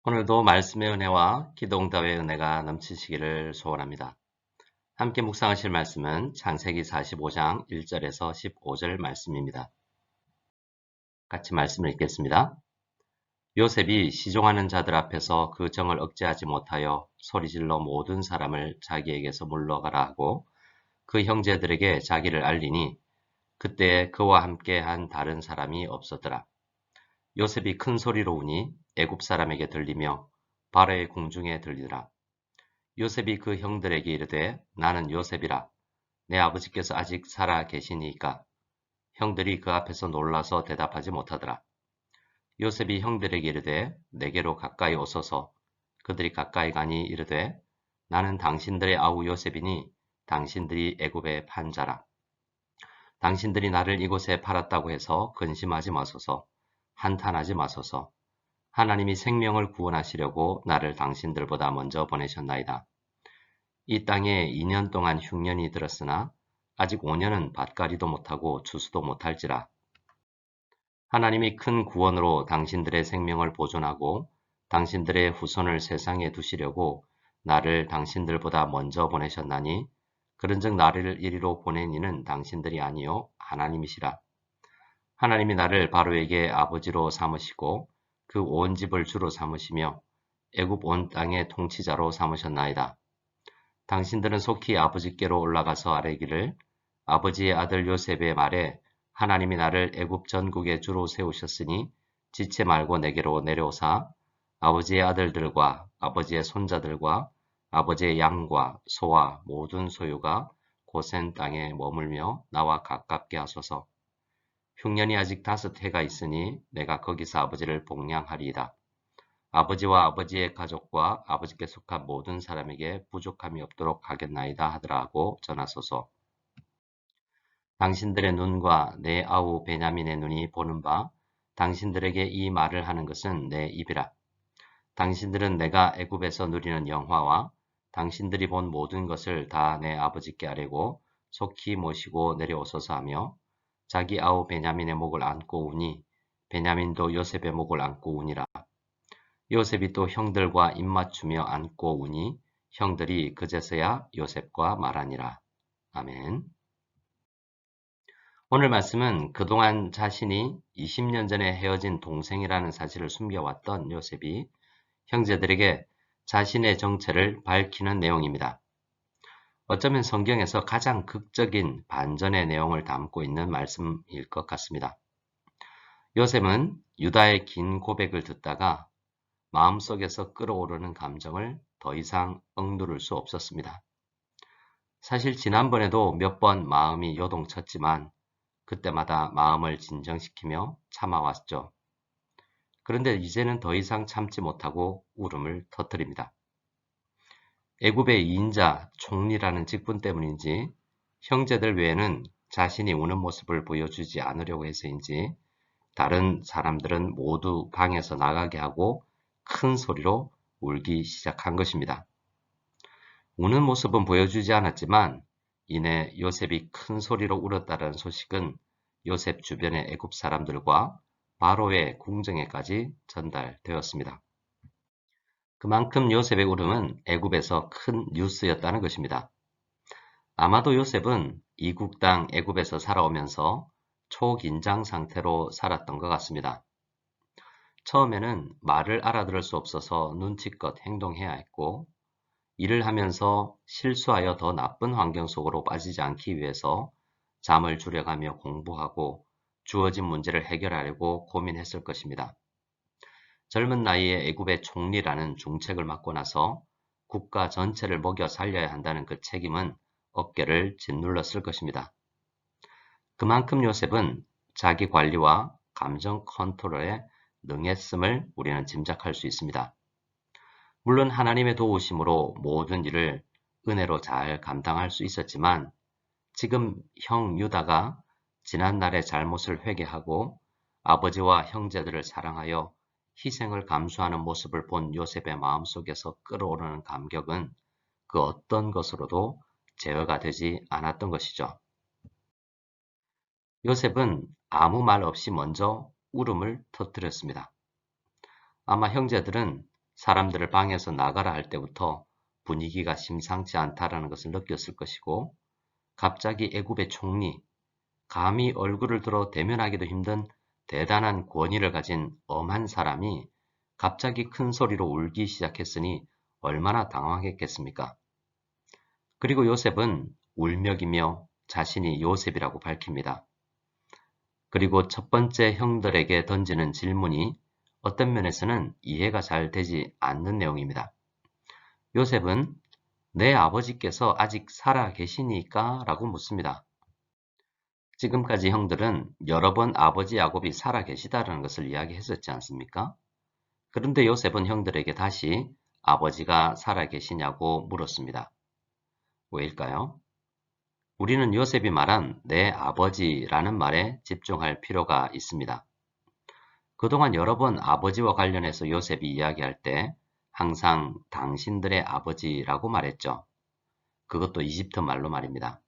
오늘도 말씀의 은혜와 기도응답의 은혜가 넘치시기를 소원합니다. 함께 묵상하실 말씀은 창세기 45장 1절에서 15절 말씀입니다. 같이 말씀을 읽겠습니다. 요셉이 시종하는 자들 앞에서 그 정을 억제하지 못하여 소리질러 모든 사람을 자기에게서 물러가라 하고 그 형제들에게 자기를 알리니 그때에 그와 함께 한 다른 사람이 없었더라. 요셉이 큰 소리로 우니 애굽 사람에게 들리며 바로의 궁중에 들리더라. 요셉이 그 형들에게 이르되 나는 요셉이라. 내 아버지께서 아직 살아 계시니까. 형들이 그 앞에서 놀라서 대답하지 못하더라. 요셉이 형들에게 이르되 내게로 가까이 오소서. 그들이 가까이 가니 이르되 나는 당신들의 아우 요셉이니 당신들이 애굽의 판자라. 당신들이 나를 이곳에 팔았다고 해서 근심하지 마소서. 한탄하지 마소서. 하나님이 생명을 구원하시려고 나를 당신들보다 먼저 보내셨나이다. 이 땅에 2년 동안 흉년이 들었으나 아직 5년은 밭갈이도 못하고 추수도 못할지라. 하나님이 큰 구원으로 당신들의 생명을 보존하고 당신들의 후손을 세상에 두시려고 나를 당신들보다 먼저 보내셨나니 그런즉 나를 이리로 보낸 이는 당신들이 아니요 하나님이시라. 하나님이 나를 바로에게 아버지로 삼으시고 그 온 집을 주로 삼으시며 애굽 온 땅의 통치자로 삼으셨나이다. 당신들은 속히 아버지께로 올라가서 아뢰기를 아버지의 아들 요셉의 말에 하나님이 나를 애굽 전국에 주로 세우셨으니 지체 말고 내게로 내려오사 아버지의 아들들과 아버지의 손자들과 아버지의 양과 소와 모든 소유가 고센 땅에 머물며 나와 가깝게 하소서. 흉년이 아직 5해가 있으니 내가 거기서 아버지를 복량하리이다. 아버지와 아버지의 가족과 아버지께 속한 모든 사람에게 부족함이 없도록 하겠나이다 하더라고 전하소서. 당신들의 눈과 내 아우 베냐민의 눈이 보는 바 당신들에게 이 말을 하는 것은 내 입이라. 당신들은 내가 애굽에서 누리는 영화와 당신들이 본 모든 것을 다 내 아버지께 아뢰고 속히 모시고 내려오소서 하며 자기 아우 베냐민의 목을 안고 우니 베냐민도 요셉의 목을 안고 우니라. 요셉이 또 형들과 입맞추며 안고 우니 형들이 그제서야 요셉과 말하니라. 아멘. 오늘 말씀은 그동안 자신이 20년 전에 헤어진 동생이라는 사실을 숨겨왔던 요셉이 형제들에게 자신의 정체를 밝히는 내용입니다. 어쩌면 성경에서 가장 극적인 반전의 내용을 담고 있는 말씀일 것 같습니다. 요셉은 유다의 긴 고백을 듣다가 마음속에서 끓어오르는 감정을 더 이상 억누를 수 없었습니다. 사실 지난번에도 몇 번 마음이 요동쳤지만 그때마다 마음을 진정시키며 참아왔죠. 그런데 이제는 더 이상 참지 못하고 울음을 터뜨립니다. 애굽의 2인자 총리라는 직분 때문인지 형제들 외에는 자신이 우는 모습을 보여주지 않으려고 해서인지 다른 사람들은 모두 방에서 나가게 하고 큰 소리로 울기 시작한 것입니다. 우는 모습은 보여주지 않았지만 이내 요셉이 큰 소리로 울었다는 소식은 요셉 주변의 애굽 사람들과 바로의 궁정에까지 전달되었습니다. 그만큼 요셉의 울음은 애굽에서 큰 뉴스였다는 것입니다. 아마도 요셉은 이국 땅 애굽에서 살아오면서 초긴장 상태로 살았던 것 같습니다. 처음에는 말을 알아들을 수 없어서 눈치껏 행동해야 했고 일을 하면서 실수하여 더 나쁜 환경 속으로 빠지지 않기 위해서 잠을 줄여가며 공부하고 주어진 문제를 해결하려고 고민했을 것입니다. 젊은 나이에 애굽의 총리라는 중책을 맡고 나서 국가 전체를 먹여 살려야 한다는 그 책임은 어깨를 짓눌렀을 것입니다. 그만큼 요셉은 자기 관리와 감정 컨트롤에 능했음을 우리는 짐작할 수 있습니다. 물론 하나님의 도우심으로 모든 일을 은혜로 잘 감당할 수 있었지만 지금 형 유다가 지난날의 잘못을 회개하고 아버지와 형제들을 사랑하여 희생을 감수하는 모습을 본 요셉의 마음속에서 끓어오르는 감격은 그 어떤 것으로도 제어가 되지 않았던 것이죠. 요셉은 아무 말 없이 먼저 울음을 터뜨렸습니다. 아마 형제들은 사람들을 방에서 나가라 할 때부터 분위기가 심상치 않다라는 것을 느꼈을 것이고, 갑자기 애굽의 총리, 감히 얼굴을 들어 대면하기도 힘든 대단한 권위를 가진 엄한 사람이 갑자기 큰 소리로 울기 시작했으니 얼마나 당황했겠습니까? 그리고 요셉은 울먹이며 자신이 요셉이라고 밝힙니다. 그리고 첫 번째 형들에게 던지는 질문이 어떤 면에서는 이해가 잘 되지 않는 내용입니다. 요셉은 내 아버지께서 아직 살아 계시니까? 라고 묻습니다. 지금까지 형들은 여러 번 아버지 야곱이 살아 계시다는 것을 이야기했었지 않습니까? 그런데 요셉은 형들에게 다시 아버지가 살아 계시냐고 물었습니다. 왜일까요? 우리는 요셉이 말한 내 아버지라는 말에 집중할 필요가 있습니다. 그동안 여러 번 아버지와 관련해서 요셉이 이야기할 때 항상 당신들의 아버지라고 말했죠. 그것도 이집트 말로 말입니다.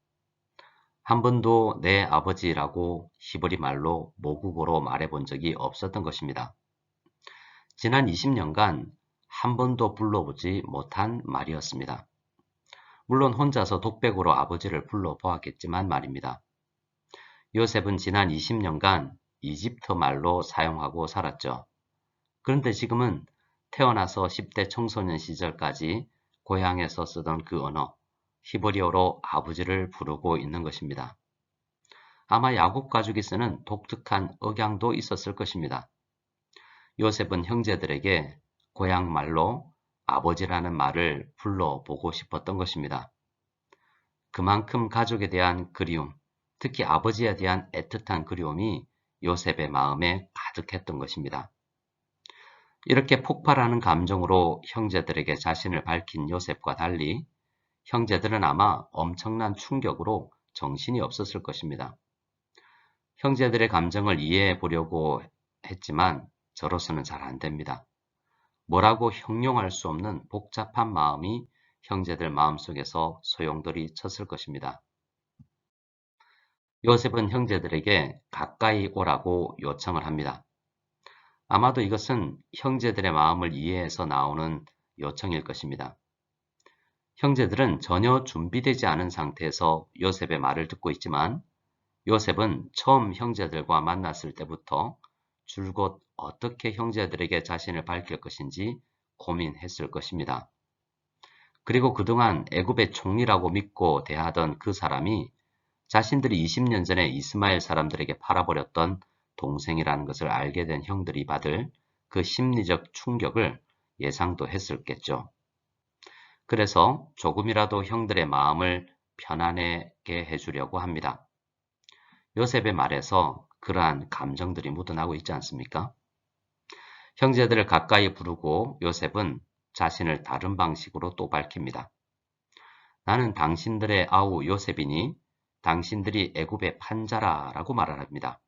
한 번도 내 아버지라고 히브리 말로 모국어로 말해본 적이 없었던 것입니다. 지난 20년간 한 번도 불러보지 못한 말이었습니다. 물론 혼자서 독백으로 아버지를 불러보았겠지만 말입니다. 요셉은 지난 20년간 이집트 말로 사용하고 살았죠. 그런데 지금은 태어나서 10대 청소년 시절까지 고향에서 쓰던 그 언어, 히브리어로 아버지를 부르고 있는 것입니다. 아마 야곱 가족이 쓰는 독특한 억양도 있었을 것입니다. 요셉은 형제들에게 고향 말로 아버지라는 말을 불러보고 싶었던 것입니다. 그만큼 가족에 대한 그리움, 특히 아버지에 대한 애틋한 그리움이 요셉의 마음에 가득했던 것입니다. 이렇게 폭발하는 감정으로 형제들에게 자신을 밝힌 요셉과 달리 형제들은 아마 엄청난 충격으로 정신이 없었을 것입니다. 형제들의 감정을 이해해 보려고 했지만 저로서는 잘 안 됩니다. 뭐라고 형용할 수 없는 복잡한 마음이 형제들 마음속에서 소용돌이 쳤을 것입니다. 요셉은 형제들에게 가까이 오라고 요청을 합니다. 아마도 이것은 형제들의 마음을 이해해서 나오는 요청일 것입니다. 형제들은 전혀 준비되지 않은 상태에서 요셉의 말을 듣고 있지만 요셉은 처음 형제들과 만났을 때부터 줄곧 어떻게 형제들에게 자신을 밝힐 것인지 고민했을 것입니다. 그리고 그동안 애굽의 총리라고 믿고 대하던 그 사람이 자신들이 20년 전에 이스마엘 사람들에게 팔아버렸던 동생이라는 것을 알게 된 형들이 받을 그 심리적 충격을 예상도 했었겠죠. 그래서 조금이라도 형들의 마음을 편안하게 해주려고 합니다. 요셉의 말에서 그러한 감정들이 묻어나고 있지 않습니까? 형제들을 가까이 부르고 요셉은 자신을 다른 방식으로 또 밝힙니다. 나는 당신들의 아우 요셉이니 당신들이 애굽의 판자라라고 말을 합니다.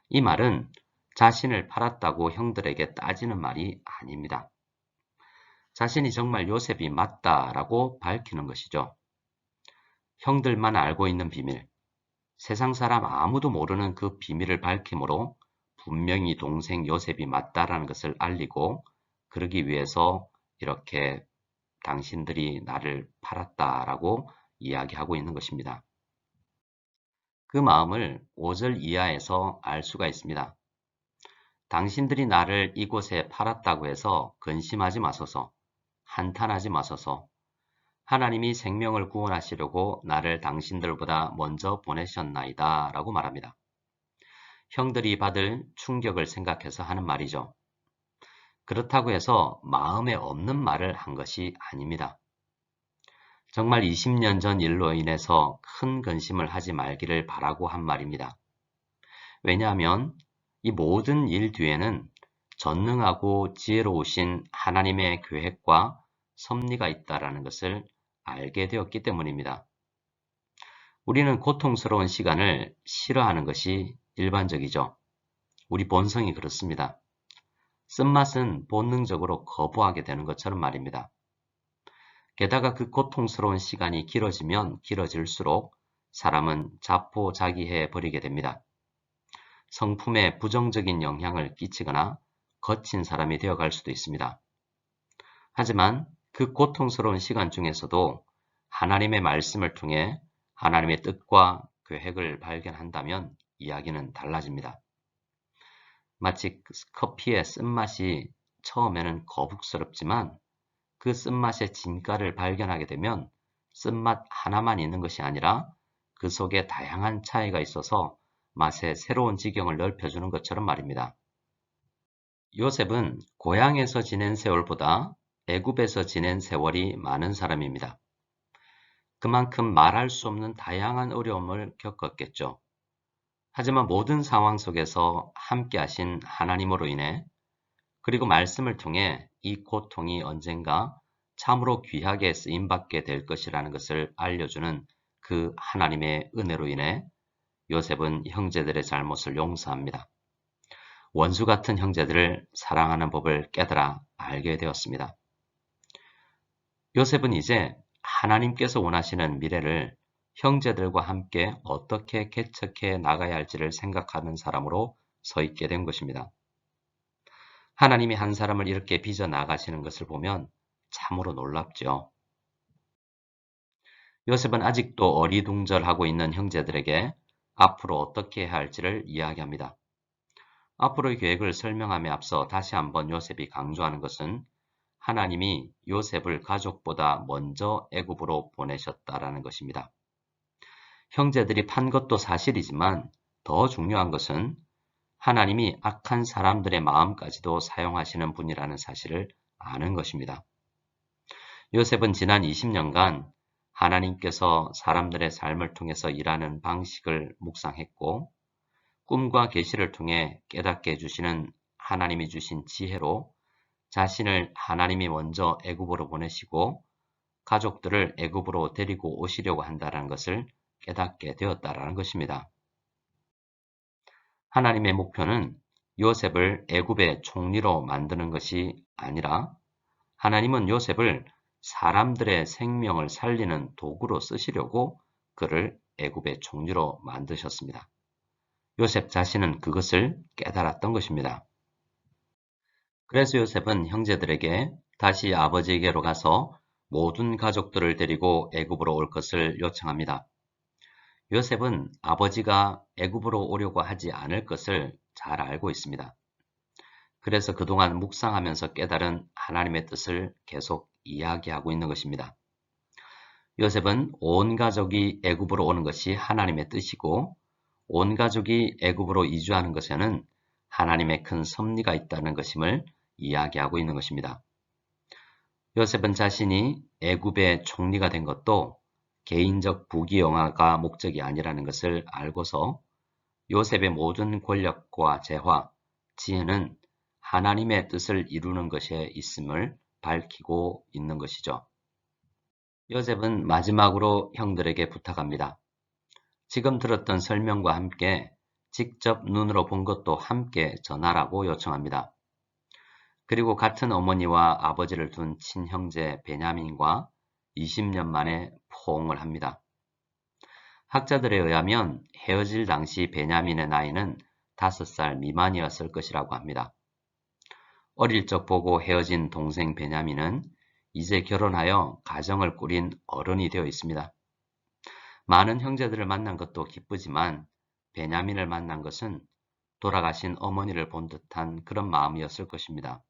이 말은 자신을 팔았다고 형들에게 따지는 말이 아닙니다. 자신이 정말 요셉이 맞다라고 밝히는 것이죠. 형들만 알고 있는 비밀, 세상 사람 아무도 모르는 그 비밀을 밝힘으로 분명히 동생 요셉이 맞다라는 것을 알리고 그러기 위해서 이렇게 당신들이 나를 팔았다라고 이야기하고 있는 것입니다. 그 마음을 5절 이하에서 알 수가 있습니다. 당신들이 나를 이곳에 팔았다고 해서 근심하지 마소서, 한탄하지 마소서. 하나님이 생명을 구원하시려고 나를 당신들보다 먼저 보내셨나이다 라고 말합니다. 형들이 받을 충격을 생각해서 하는 말이죠. 그렇다고 해서 마음에 없는 말을 한 것이 아닙니다. 정말 20년 전 일로 인해서 큰 근심을 하지 말기를 바라고 한 말입니다. 왜냐하면 이 모든 일 뒤에는 전능하고 지혜로우신 하나님의 계획과 섭리가 있다는 것을 알게 되었기 때문입니다. 우리는 고통스러운 시간을 싫어하는 것이 일반적이죠. 우리 본성이 그렇습니다. 쓴맛은 본능적으로 거부하게 되는 것처럼 말입니다. 게다가 그 고통스러운 시간이 길어지면 길어질수록 사람은 자포자기해 버리게 됩니다. 성품에 부정적인 영향을 끼치거나 거친 사람이 되어갈 수도 있습니다. 하지만 그 고통스러운 시간 중에서도 하나님의 말씀을 통해 하나님의 뜻과 계획을 발견한다면 이야기는 달라집니다. 마치 커피의 쓴맛이 처음에는 거북스럽지만 그 쓴맛의 진가를 발견하게 되면 쓴맛 하나만 있는 것이 아니라 그 속에 다양한 차이가 있어서 맛의 새로운 지경을 넓혀주는 것처럼 말입니다. 요셉은 고향에서 지낸 세월보다 애굽에서 지낸 세월이 많은 사람입니다. 그만큼 말할 수 없는 다양한 어려움을 겪었겠죠. 하지만 모든 상황 속에서 함께 하신 하나님으로 인해 그리고 말씀을 통해 이 고통이 언젠가 참으로 귀하게 쓰임받게 될 것이라는 것을 알려주는 그 하나님의 은혜로 인해 요셉은 형제들의 잘못을 용서합니다. 원수 같은 형제들을 사랑하는 법을 깨달아 알게 되었습니다. 요셉은 이제 하나님께서 원하시는 미래를 형제들과 함께 어떻게 개척해 나가야 할지를 생각하는 사람으로 서 있게 된 것입니다. 하나님이 한 사람을 이렇게 빚어 나가시는 것을 보면 참으로 놀랍죠. 요셉은 아직도 어리둥절하고 있는 형제들에게 앞으로 어떻게 해야 할지를 이야기합니다. 앞으로의 계획을 설명함에 앞서 다시 한번 요셉이 강조하는 것은 하나님이 요셉을 가족보다 먼저 애굽으로 보내셨다라는 것입니다. 형제들이 판 것도 사실이지만 더 중요한 것은 하나님이 악한 사람들의 마음까지도 사용하시는 분이라는 사실을 아는 것입니다. 요셉은 지난 20년간 하나님께서 사람들의 삶을 통해서 일하는 방식을 묵상했고 꿈과 계시를 통해 깨닫게 해주시는 하나님이 주신 지혜로 자신을 하나님이 먼저 애굽으로 보내시고 가족들을 애굽으로 데리고 오시려고 한다는 것을 깨닫게 되었다라는 것입니다. 하나님의 목표는 요셉을 애굽의 총리로 만드는 것이 아니라 하나님은 요셉을 사람들의 생명을 살리는 도구로 쓰시려고 그를 애굽의 총리로 만드셨습니다. 요셉 자신은 그것을 깨달았던 것입니다. 그래서 요셉은 형제들에게 다시 아버지에게로 가서 모든 가족들을 데리고 애굽으로 올 것을 요청합니다. 요셉은 아버지가 애굽으로 오려고 하지 않을 것을 잘 알고 있습니다. 그래서 그동안 묵상하면서 깨달은 하나님의 뜻을 계속 이야기하고 있는 것입니다. 요셉은 온 가족이 애굽으로 오는 것이 하나님의 뜻이고 온 가족이 애굽으로 이주하는 것에는 하나님의 큰 섭리가 있다는 것임을 이야기하고 있는 것입니다. 요셉은 자신이 애굽의 총리가 된 것도 개인적 부귀영화가 목적이 아니라는 것을 알고서 요셉의 모든 권력과 재화, 지혜는 하나님의 뜻을 이루는 것에 있음을 밝히고 있는 것이죠. 요셉은 마지막으로 형들에게 부탁합니다. 지금 들었던 설명과 함께 직접 눈으로 본 것도 함께 전하라고 요청합니다. 그리고 같은 어머니와 아버지를 둔 친형제 베냐민과 20년 만에 포옹을 합니다. 학자들에 의하면 헤어질 당시 베냐민의 나이는 5살 미만이었을 것이라고 합니다. 어릴 적 보고 헤어진 동생 베냐민은 이제 결혼하여 가정을 꾸린 어른이 되어 있습니다. 많은 형제들을 만난 것도 기쁘지만 베냐민을 만난 것은 돌아가신 어머니를 본 듯한 그런 마음이었을 것입니다.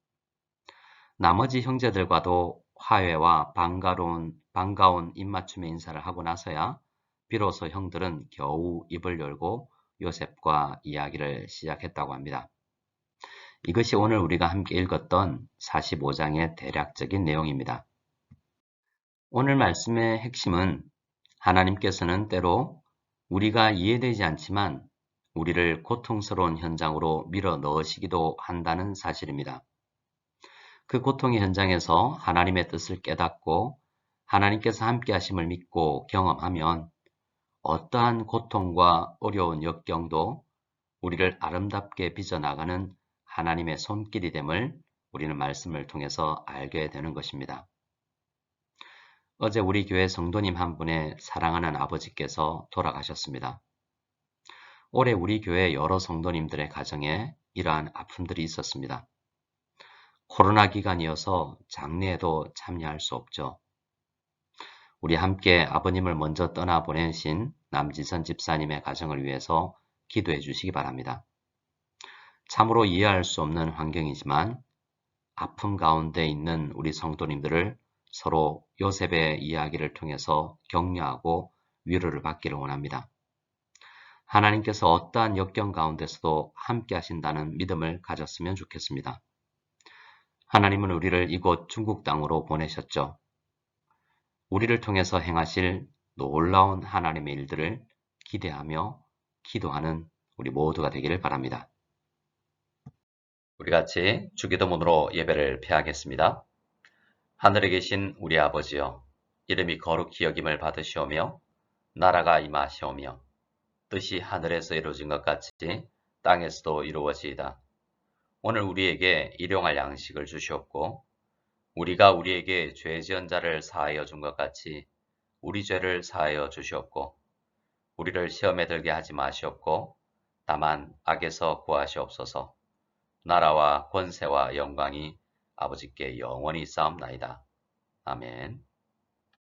나머지 형제들과도 화해와 반가운 입맞춤의 인사를 하고 나서야 비로소 형들은 겨우 입을 열고 요셉과 이야기를 시작했다고 합니다. 이것이 오늘 우리가 함께 읽었던 45장의 대략적인 내용입니다. 오늘 말씀의 핵심은 하나님께서는 때로 우리가 이해되지 않지만 우리를 고통스러운 현장으로 밀어 넣으시기도 한다는 사실입니다. 그 고통의 현장에서 하나님의 뜻을 깨닫고 하나님께서 함께 하심을 믿고 경험하면 어떠한 고통과 어려운 역경도 우리를 아름답게 빚어나가는 하나님의 손길이 됨을 우리는 말씀을 통해서 알게 되는 것입니다. 어제 우리 교회 성도님 한 분의 사랑하는 아버지께서 돌아가셨습니다. 올해 우리 교회 여러 성도님들의 가정에 이러한 아픔들이 있었습니다. 코로나 기간이어서 장례에도 참여할 수 없죠. 우리 함께 아버님을 먼저 떠나보내신 남지선 집사님의 가정을 위해서 기도해 주시기 바랍니다. 참으로 이해할 수 없는 환경이지만 아픔 가운데 있는 우리 성도님들을 서로 요셉의 이야기를 통해서 격려하고 위로를 받기를 원합니다. 하나님께서 어떠한 역경 가운데서도 함께 하신다는 믿음을 가졌으면 좋겠습니다. 하나님은 우리를 이곳 중국 땅으로 보내셨죠. 우리를 통해서 행하실 놀라운 하나님의 일들을 기대하며 기도하는 우리 모두가 되기를 바랍니다. 우리 같이 주기도문으로 예배를 폐하겠습니다. 하늘에 계신 우리 아버지여, 이름이 거룩히 여김을 받으시오며 나라가 임하시오며 뜻이 하늘에서 이루어진 것 같이 땅에서도 이루어지이다. 오늘 우리에게 일용할 양식을 주시옵고 우리가 우리에게 죄 지은 자를 사하여 준 것 같이 우리 죄를 사하여 주시옵고 우리를 시험에 들게 하지 마시옵고 다만 악에서 구하시옵소서. 나라와 권세와 영광이 아버지께 영원히 있사옵나이다. 아멘.